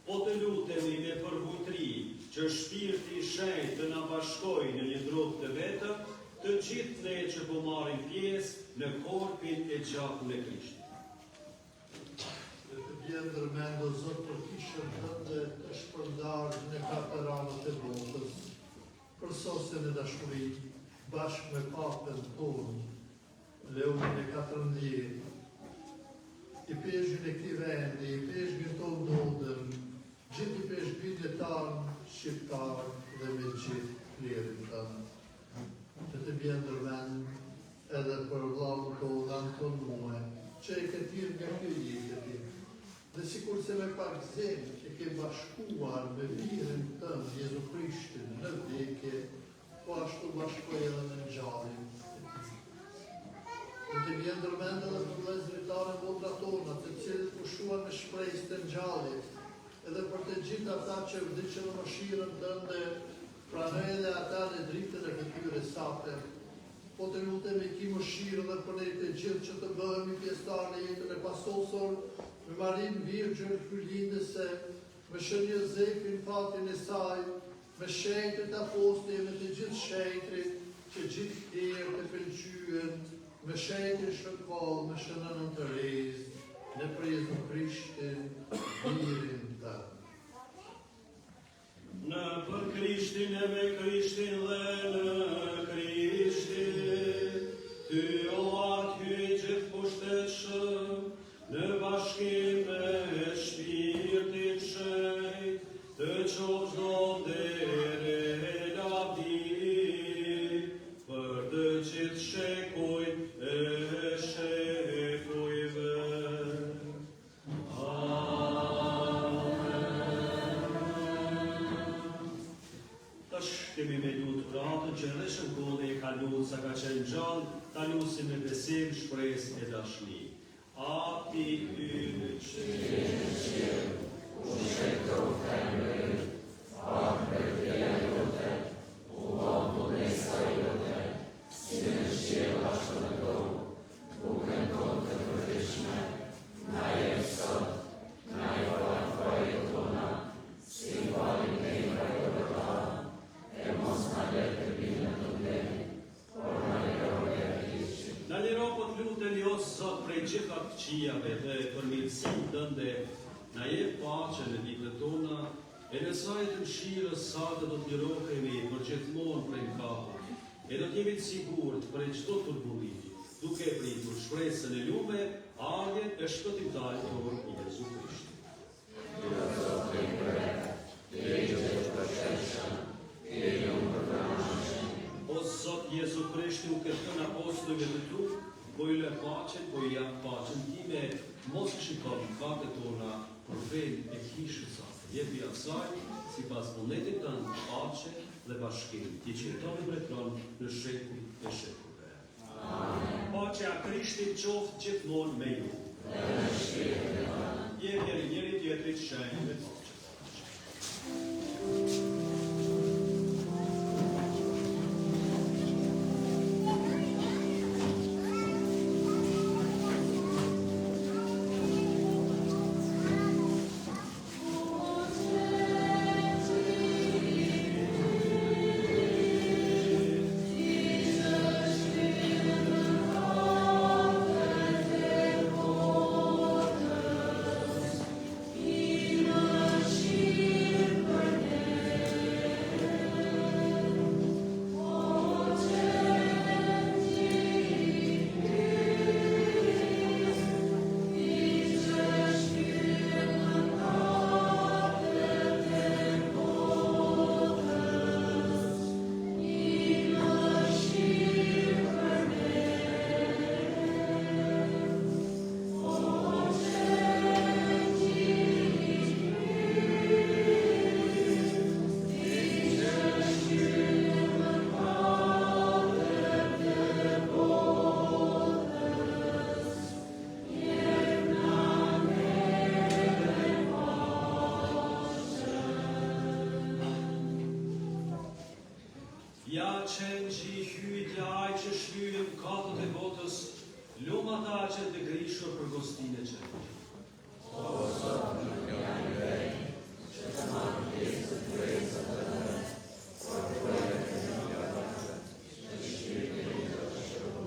Po të lutemi me përvujtri që shpirti i shenjtë të na bashkojë në një trup të vetëm, të gjithë ne që po marrim pjesë në korpin e gjakut të Krishtit. Dhe të bjen ndërmend o Zot për kishën tënde të shpërndarë në katedralët e botës, për sosjen e dashurisë, bashkë me Papën tonë, Leonin e 14, I peshgjën e këtij vendi, I peshgjën tonë ndodën, gjithë I peshgjën tanë shqiptarë dhe me gjithë klerin tanë. Që të bjenë ndërmend edhe për vllahun tonë Anton Muhe, që e ke tirë nga kjo jetë ti. Dhe sikur se me pak zemë që ke bashkuar me virin tënë Jezu Krishtin në vdekje, po ashtu bashkoj edhe në ngjalljen. Në të vjen ndërmend edhe për vëllezëritarë motra tona, të cilët pushuan me shpresë të ngjalljes, edhe për të gjithë ata që vdiqën në mëshirën tënde, pranoj edhe ata në dritën e këtyre sape. Po të lutemi ki mëshirë dhe për ne të gjithë që të bëhemi pjesëtarë në jetën e pasosur, me Marin Virgjën Hyllindëse, me Shën Jozefin fatin e saj, me shenjtrit apostëj, me të gjithë shenjtrit që gjithë tjerë të pëlqyen, me shenjtrin Shërkoll, me Shënënën Terezë, në për Jezu Krishtin, virin tënë. Në për Krishtin e me Krishtin dhe në Krishtin, ty o aty gjithë pushtetshëm, në bashkim me shpirtin shenjt, të qofsh do dere lavdi, për të gjithë shekuj e shekujve. Kemi me lutë ratën që rreshëm kone e kalutë sa ka qenë gjallë, ta lusim me besim, shpresë e dashni. Ati ynë që u shekto femër, fakër vjeja jote, u botu nesa jote, si në shqirë ashtë në tonë, duke në tonë të përvishme, na e sot, na e varë tona, si varin e i vrajtëta, e mos na letë të binë të ndeni, por na liro e rishë. Na liro po të luteni o Zot prej gjitha të qijave dhe për mirësinë tënde, na jep paqe në ditët tona, e në sajtë mëshirës sa të do të lirohemi për gjithmonë prej mëkateve, e do të jemi të sigurt prej çdo turbullimi, duke pritur shpresën e lume, ardhjen e shpëtimtarit tonë Jezu Krisht. O Zot Jezu Krishti, u kërkën apostujve të tu, po i lë paqen, po i jap paqen time, mos i shikon mëkatet tona për vend e kishës sate. Jepi asaj, sipas vullnetit tënd, paqe dhe bashkim, ti që jeton dhe mbretëron në shekuj e shekujve. Amen. Paqja Krishtit qoftë gjithmonë me ju. Jepje njëri tjetrit shenjë me paqe. Ja qenë që I hyjtja aj që shlyën katët e botës, lumë ata që të grishur për gostinë e qenë. O Zot, nuk janë vej, që të marrë pjesë të krejtë të dhe, por të vejë të një vajtë, që shlyën e një të shërë.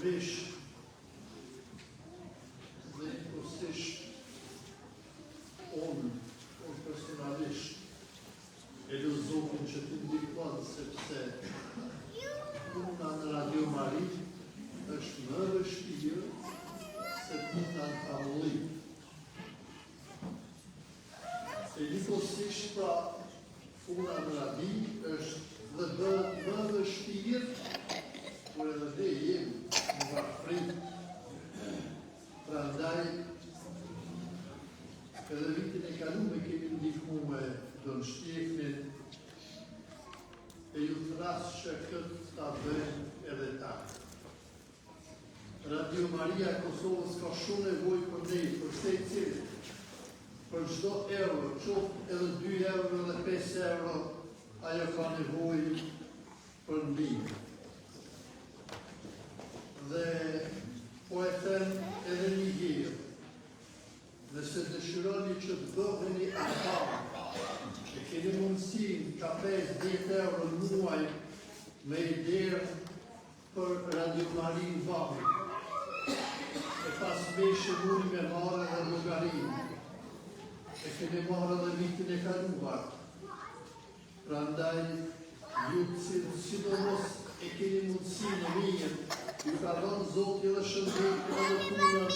vesh dhe njëkohësisht unë personalisht e lu Zotin që të ndihmon sepse puna në Radio Mari është më vështirë se puna në famulli. E njëkohësisht pra puna në radio është dhe bëhet më vështirë kur edhe ne jemi në varfëri. Prandaj edhe vitin e kaluar kemi ndihmu me Don Shtjeknin e ju thras që këtë ta bëjmë edhe ta. Radio Maria Kosovës ka shumë nevojë për ne, për secilin, për çdo euro, qoftë edhe 2 euro dhe 5 euro, ajo ka nevojë për ndihmë. Dhe po e them edhe një herë, nëse dëshironi që të bëheni akant, e keni mundësin ka 5-10 euro në muaj me i derë për Radio Marin Vami, e pas meshe muni me marrë dhe Bulgarin, e keni marrë dhe vitin e kaluar. Prandaj, ju sidomos e keni mundësin e mirë, ju ka dhënë Zoti dhe shëndet edhe punën,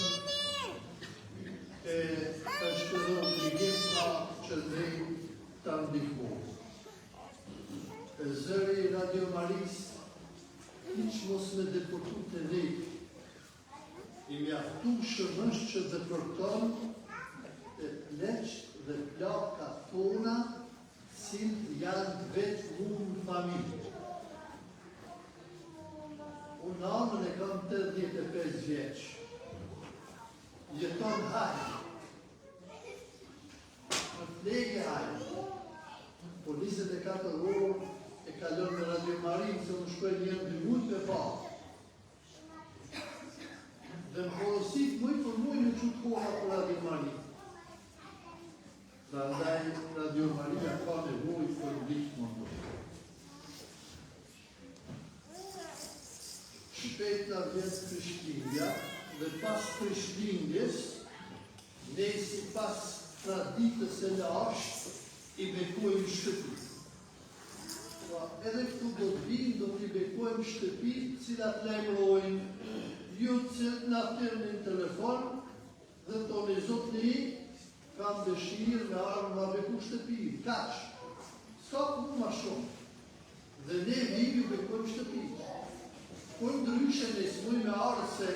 është edhe obligimë që ne ta ndihmojmë. Zëri Radio Maris, hiç mos me deportu të ne, i mjaftueshëm është që depërton të pleqt dhe plaka tona, cilë janë vetë mund familje. Unë namën e kam 85 vjeç. Jeton hajë. Në flege hajë. Po 24 orë e kalon me Radio Marin, se më shkoj njërë 2 mujt me pa. Dhe më porosit mujt për mujt në qëtë koha për Radio Marin. Prandaj Radio Maria ka nevojë për ndihmën. Shpejta vjen Krishtlindja dhe pas Krishtlindjes, ne si pas traditës e lashtë i bekojmë shtëpi. Edhe këtu do të vinë, do t'i bekojmë shtëpi, cilat lajmërojnë, ju cilët na thirrnin telefon dhe tonë zotni kam dëshirë me arë nga beku shtëpi, kaq. S'ka punë ma shumë. Dhe ne vimi bekojmë shtëpi. Po ndryshe ne s'muj me arë se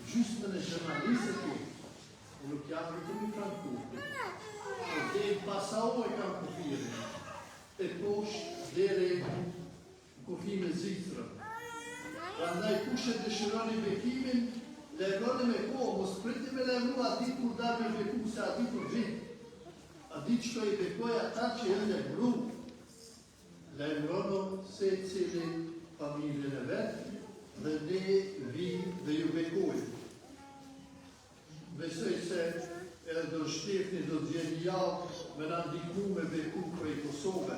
gjysmën e zhërnalisë ti. Nuk jam në të mi franku. Po dhe pasa oj kam kufirën. E posh dhere kufi me zitrën. Prandaj kush e dëshironi bekimin, lejroni me kohë, mos priti me lejru ati kur da me beku se ati për vitë. Ati që i bekoj ata që e lejru. Lejrono se cili familjen e vetë dhe ne vim dhe ju bekojmë. Besoj se edhe do Shtjekni do të vjen javë me na ndihmu me beku prej Kosove.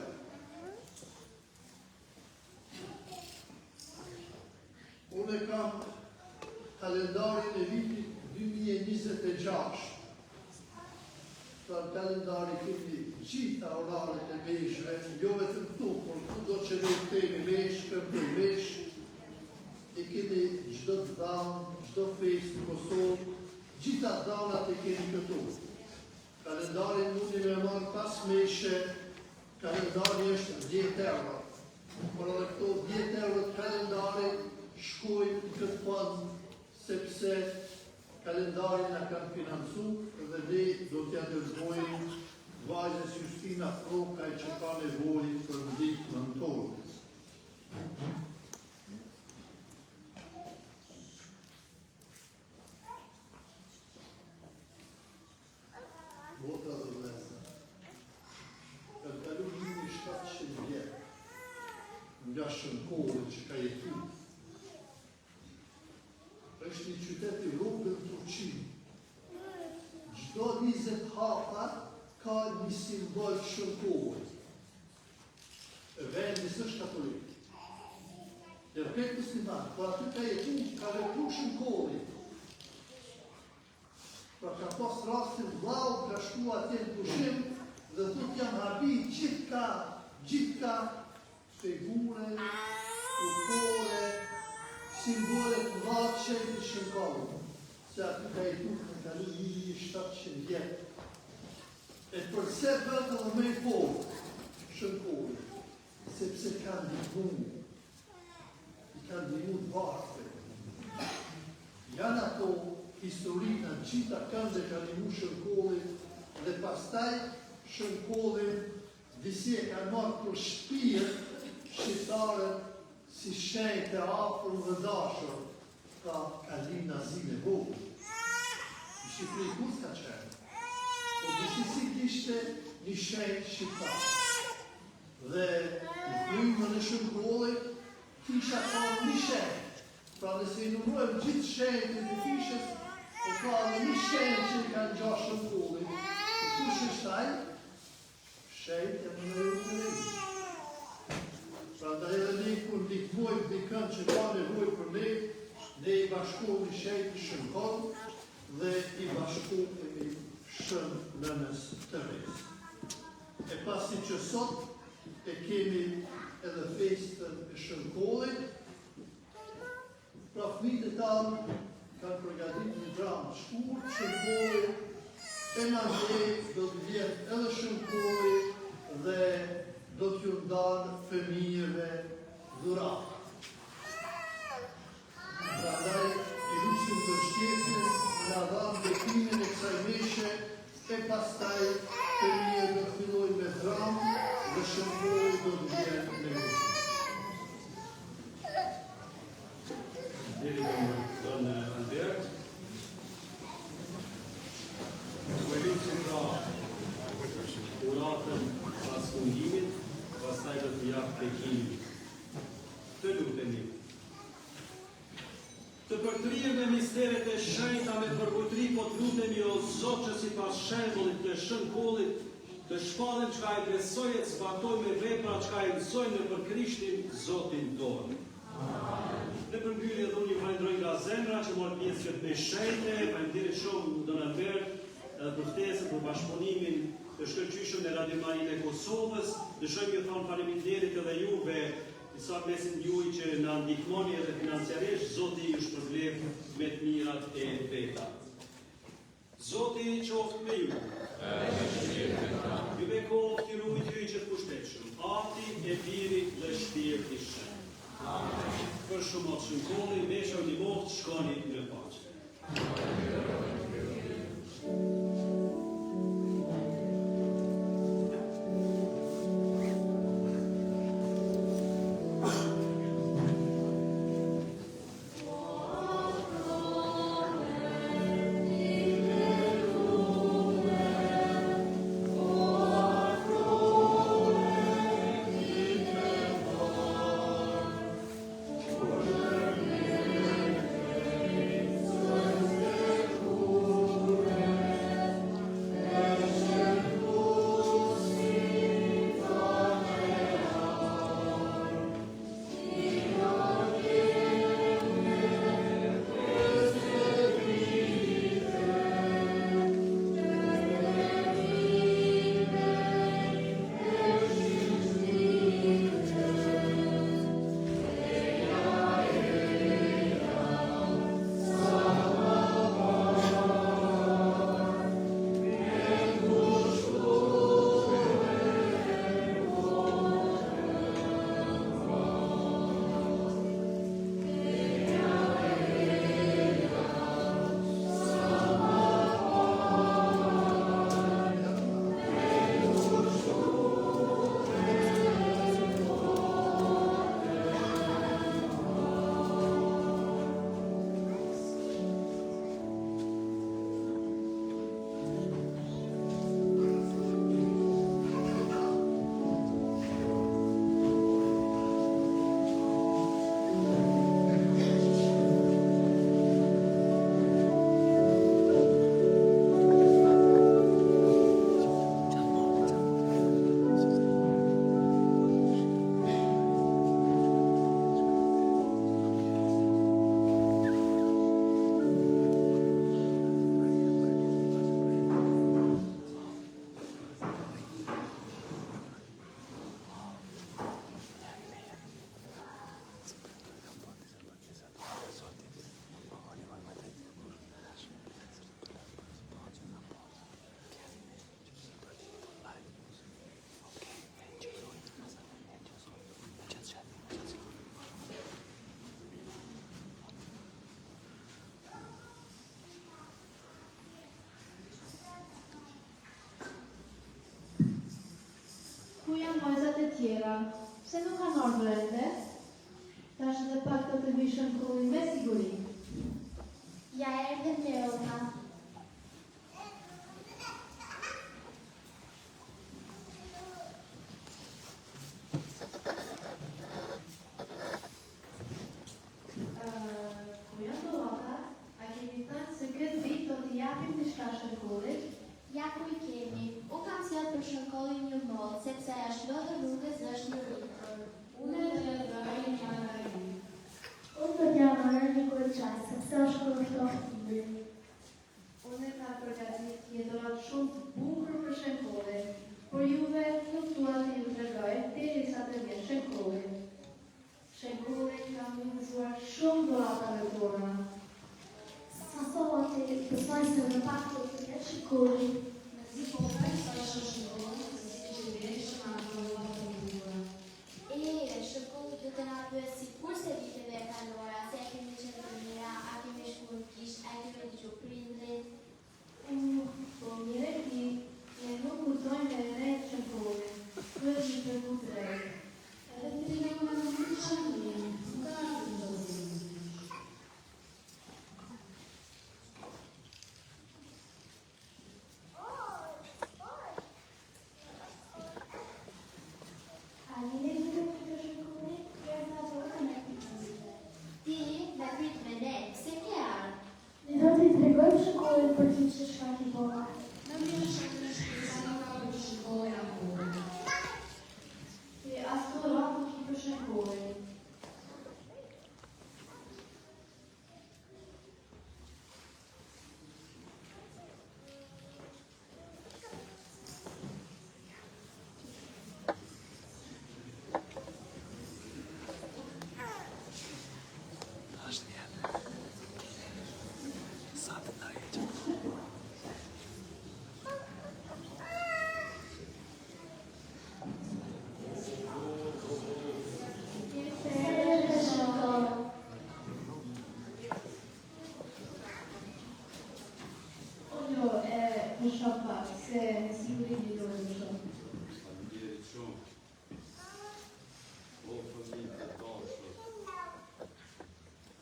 Unë kam kalendarin e vitit 2026. Pra në kalendari kemi gjitha oraret e meshve, jo vetëm këtu, por këtu do që ne kemi mesh, këmpëj mesh, e kemi gjdo të danë, gjdo fest në Kosovë, gjitha danat e kemi këtu. Kalendarin mundi me marë pas meshe, kalendari është 10 euro. Por edhe këto 10 euro të kalendarin shkojnë në këtë fazë, sepse kalendarin na kanë financu dhe ne do t'ja dërgojmë vajzës Justina Frokaj që ka nevojë për ndihmën tonë. Vota dhe vlezë, për kalu 1700 vjetë, nga Shënkovë që ka jetu, është një qytet i vogël në Turqi. Çdo 20 hapa ka një simbol Shënkovë. Vendi s'është katolik. këtë musliman, po aty ka jetu, ka vepru shënkolli. Pra ka pas rastin vlau, ka shku atje në pushim, dhe thot jam habi gjithka figure, ukore, simbole të vatë qëjtë të shënkolli. Se aty ka jetu në kalu 1700 vjetë. E përse vetë dhe me i kohë, shënkolli, sepse kanë dikun, i kanë dimu të vartë. Janë ato historinë në qita kanë dhe kanë dimu shënkolli, dhe pastaj shënkolli, disi e kanë marrë për shpirë shqiptarët si shenjë të afër dhe dashër, ka kalim nazime vogë. Në Shqipëri kur s'ka qenë? Po disi si kishte një shenjë shqiptarë. Dhe në frymën e shënkollit kisha ka një shenjë. Pra nëse i numrojmë gjithë shenjët e të fishës, o ka dhe një shenjë që i kanë gjatë shënkollit. E kush është ai? Shenjët e më nëjë të lejtë. Pra da edhe ne kur ndikmojmë dikën që ka nevojë për ne i bashkohemi shenjët të shënkoll dhe i bashkohemi shën nënës të rejës. E pasi që sot e kemi edhe festën e shënkollit, pra fëmijët e tanë kanë përgatit një dramë shkurt, shënkollit, e mandej do të vjetë edhe shënkollit dhe do t'ju ndanë fëmijëve dhuratë. Prandaj e lusim të shtjetin në dhamë bekimin e kësaj meshe, e pastaj fëmijët do të fillojnë me dramë dhe shënkollit do të vjetë me meshe. Deri don Albert. Kërisim pra uratën pas fungimit, pastaj do të japë bekimin. Të lutemi. Të përtrirë me misteret e shenjta me përkutri, po të lutemi o Zot që si pas shembullit të shënkollit, të shpallem çka e besojë të zbatoj me vepra çka e mësojnë në për Krishtin Zotin tonë. Në përmbyllje dhe unë ju falenderoj nga zemra që morë pjesë këtë me shenjte, falenderit shumë Don Albert për ftesën, për bashkëpunimin të shkëlqyshëm në Radio Marinë e Kosovës. Dëshojmë ju thonë faleminderit edhe juve, disa mesin juj që në ndihmoni edhe financiarisht, Zoti ju shpërblet me të mirat e veta. Zoti qoftë me ju. Juve kohë të rujt ju i që të pushtetshëm, Ati e Biri dhe Shpirti Shënt. Për shumë atë shënkolli, mesha u një mohtë, shkoni në pace. O shkollat e tjera, pse nuk kanë ardhur ende? Tash edhe pak do të vishën shkollën me siguri. Ja erdhën me Roma. Ku janë dollata? A keni thënë se këtë vit do t'i japim diçka shkollit? Ja ku I kemi. U kam sjellë për shkollin një mollë, sepse është lodhur rrugës dhe është një rrugë. Unë do t'ja marrë një mandarin. Unë do t'ja marrë një goçaj, sepse është kushtoftimi. Unë ka përgatitur një dhuratë shumë të bukur për shkollën, por juve nuk dua të ju tregoj derisa të vjen shkolli. Shkolli ka mësuar shumë dhurata me tona. Sa sot e besoj se në pak do të jetë shkolli. Mezi po vetë sa shkollën, se si që vjen shumë dhurata të bukura. Shkolli do të na bëjë sikur se viteve e kaluara, se e kemi qenë të mira, a kemi shkuar në kish, a kemi dëgjuar prindrit. Po mire ti, ne nuk kuptojmë me rejtë shkollën. Duhet një përgu të rejtë. Edhe të rejtë në në në shëndinë, nuk ka të ndozim. A një në të shkolli, kërë të dorë me pritme. Ti, me pritme ne, se ke ardhë? Ne do t'i tregojmë shkollën për ti që shka t'i bëra. Në një shkollë shkolla nuk ka për shkollë akore. Ti as të ratë nuk I për shkollën. Në shoh pak, se në siguri një dojë në shoh. Faleminderit shumë. O fëmijë të dashur.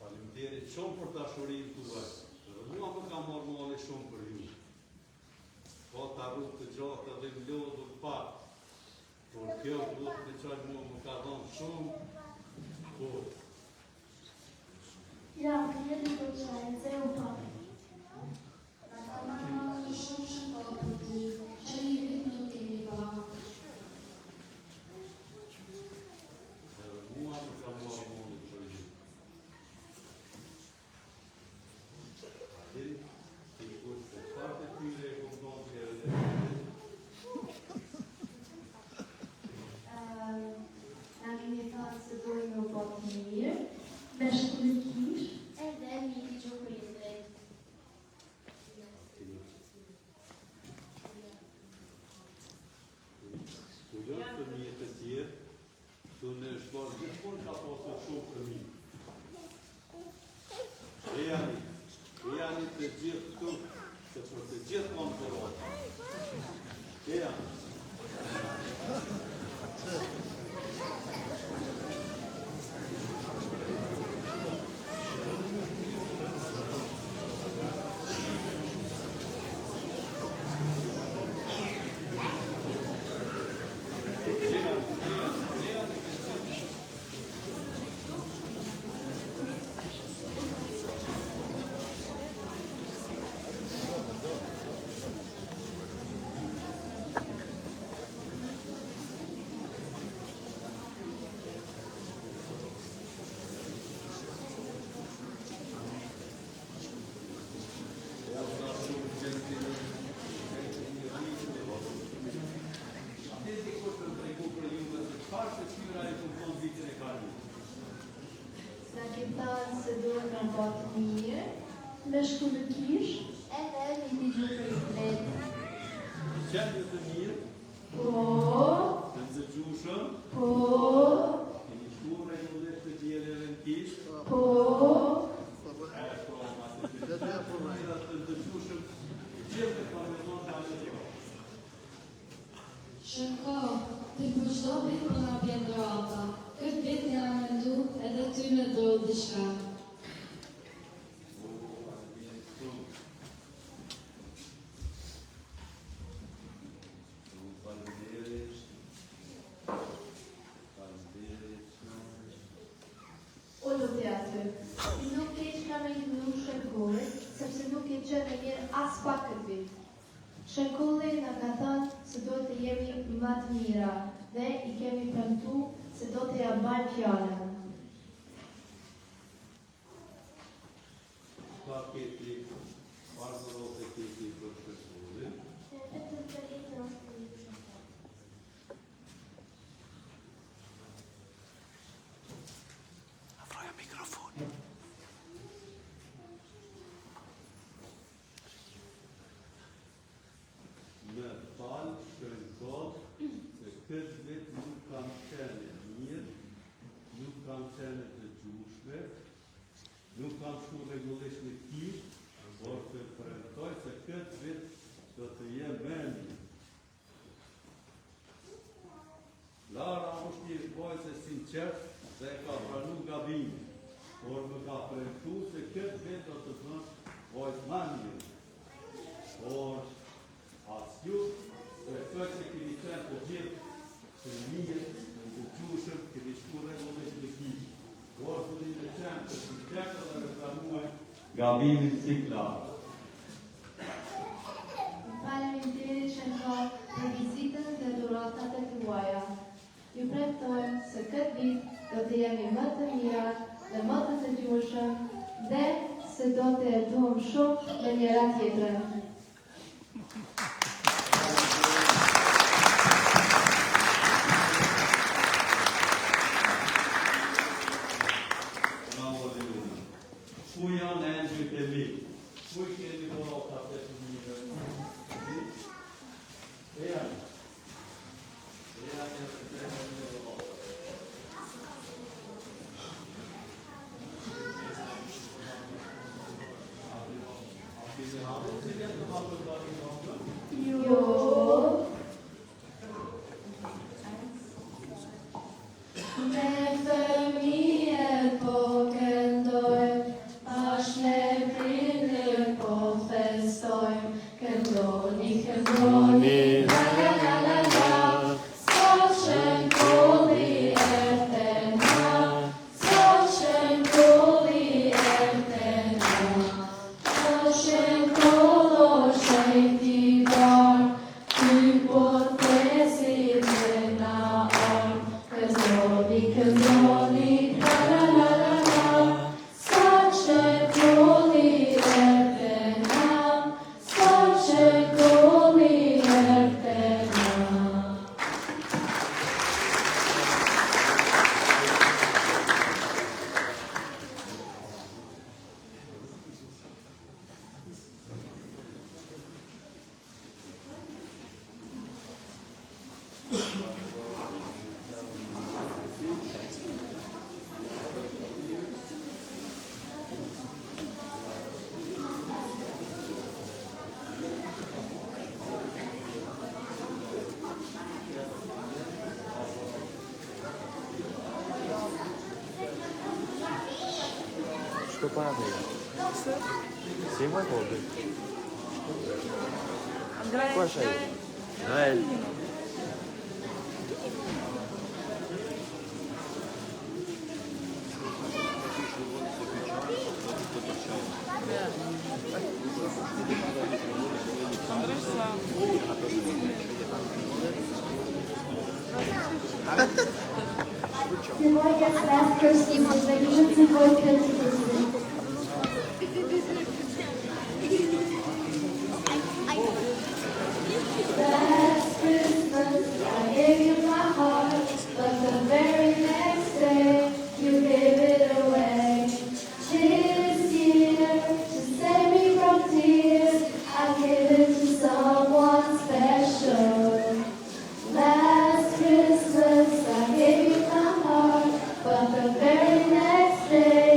Faleminderit shumë për dashurinë tuaj. Dhe mua më ka marrë mali shumë për ju. Ka ta rrugë të gjatë dhe më lodhur pak. Por kjo duhet të qaj mua më ka dhënë shumë. Por Ja, këtë të qajnë, se u pak. Jani të gjithë këtu, se për të gjithë më të rojë. Se duhet në batë mirë, me shku në kish, edhe një t'i gjuhë për I fletë. Qenë të mirë, po, të nëzëgjushëm, po, keni shkuar e në dhe të gjele në kish, po, shënko, Të për çdo vit më nga bjen dorata. Këtë vit nga mendu edhe ty në dorë diçka. O lutë aty, nuk ke që me një shënkulli, sepse nuk ke qenë e mirë as pak këtë vit. Shënkulli nga ka thënë se do të jemi më të mira dhe i kemi premtu se do të ja bajmë fjalën. Ka keti, vazhdon të keti për shënkullin. Me falë shënkot se këtë vit nuk kam qene mirë, nuk kam qene të gjushme, nuk kam shku regullisht në kishë, por të premtoj se këtë vit do të jem vendi. Lara është një vojse sinqert dhe e ka pranu gabimin, por më ka premtu se këtë vit do të thënë vojtë ma mirë. Por as ju, besoj se keni qenë të gjithë të mirë, të gjushëm, keni shku regullisht në kishë. Por të një qenë të sinqertë dhe me pranuaj gabimin si klarë. Faleminderit shënkot për vizitën dhe dhuratat e tuaja. Ju premtojmë se këtë vit do të jemi më të mira dhe më të gjushëm dhe se do të hetuam shumë me njëra tjetrën. Ku janë engjëjt e mi? Ku i keni dhuratat e fëmijëve? E janë. E janë e të dhuratat. Jo. Me fëmije po këndojmë, bashkë me prindër po festojmë, këndoni, këndoni, la la la la la, sot shënkulli ertena, sot shënkulli ertena, sot shënkullo shëjti barë, ty po presit me na orë, këndoni, la la la la la, sot shënkulli ertena, sot shënkulli ertena. Что падает? Sim, vai voltar. Poxa aí. Noel. Сегодня last Christmas, заключится твой Christmas. Last Christmas, I gave you my heart, but the very next day, you gave it away. This year, to save me from tears, I give it to someone special. Last Christmas, I gave you my heart, but the very next day,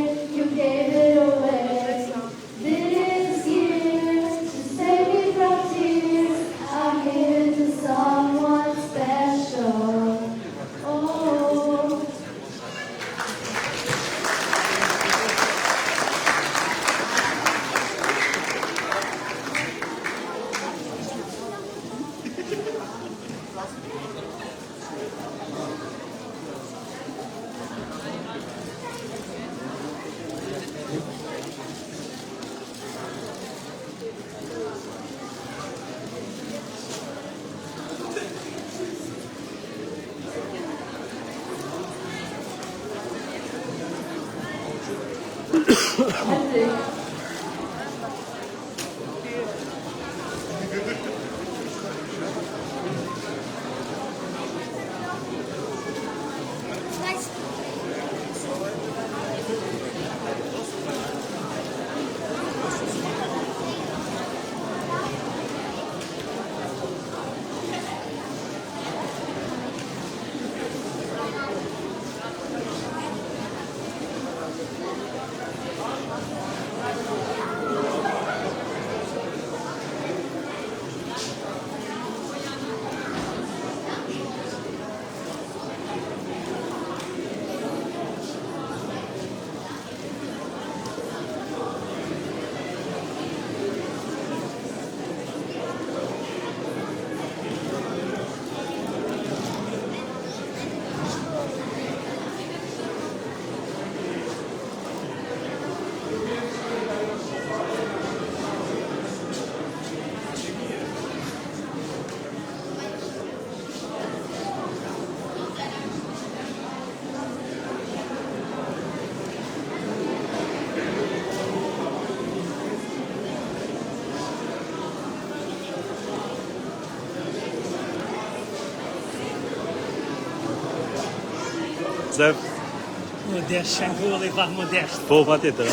Zef, Modest, Shengulli va modest. po pa tjetër.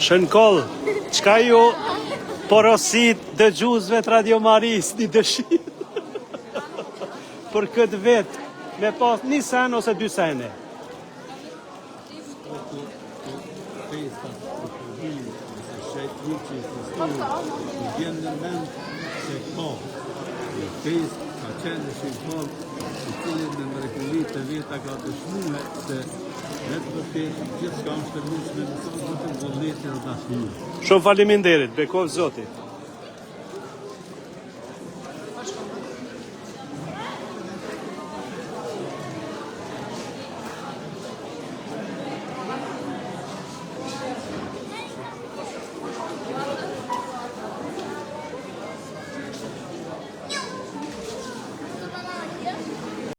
Shënkoll, qka ju porosit dëgjuzve të Radio Maris një dëshirë për këtë vetë me pas një sen ose dy sene? Vjen në mend se po, festë ka qenë në shqiptar, i cilin në mrekullitë të veta ka dëshmuar se vetë vërtet gjithçka është e mundshme në sonë të vullnetin dhe dashurisë. Shumë faleminderit, bekov Zotit.